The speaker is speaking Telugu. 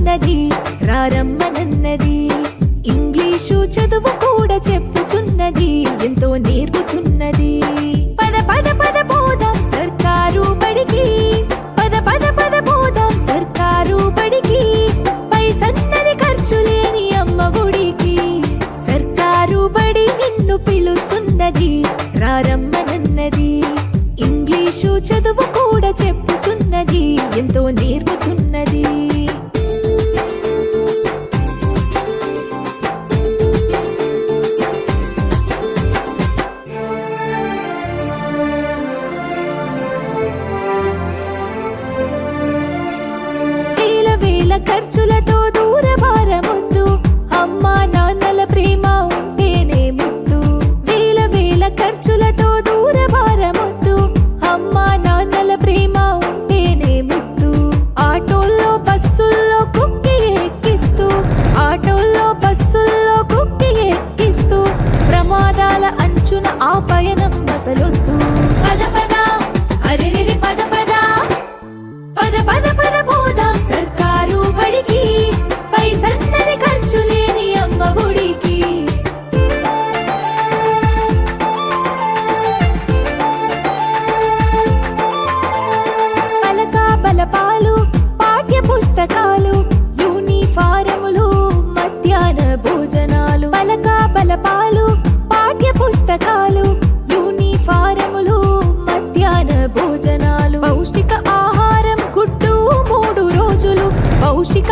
పిలుస్తున్నది రారమ్మనన్నది ఇంగ్లీషు చదువు కూడా చెప్పుచున్నది ఎంతో నేర్పుతున్నది పద పద పద పోదాం సర్కారు బడికి పద పద పద పోదాం సర్కారు బడికి పైసన్నది ఖర్చు లేని అమ్మ ఒడికి సర్కారు బడి నిన్ను పిలుస్తున్నది రారమ్మనన్నది ఇంగ్లీషు చదువు కూడా చెప్పుచున్నది ఎంతో నేర్పుతున్నది వేల వేల ఖర్చులతో దూరభారమొద్దు అమ్మా నాన్నల ప్రేమ ఉంటేనే ముద్దు వేల వేల ఖర్చులతో దూరభారమొద్దు అమ్మా నాన్నల ప్రేమ ఉంటేనే ముద్దు ఆటోల్లో బస్సుల్లో కుక్కి ఎక్కిస్తూ ఆటోల్లో బస్సుల్లో కుక్కి ఎక్కిస్తూ ప్రమాదాల అంచున ఆ పయనం అసలొద్దు పద పద అరెరెరి పద పద పద పద పద పోదాం సర్కారు బడికి పైసన్నది ఖర్చు లేని అమ్మ ఒడికి పలక బలపాలు పాఠ్య పుస్తకాలు యూనిఫారములు మధ్యాహ్న భోజనాలు పలక బలపాలు పాఠ్య పుస్తకాలు యూనిఫారములు మధ్యాహ్న భోజనాలు పౌష్టిక ఆహారం గుడ్డు 3 రోజులు పౌష్టిక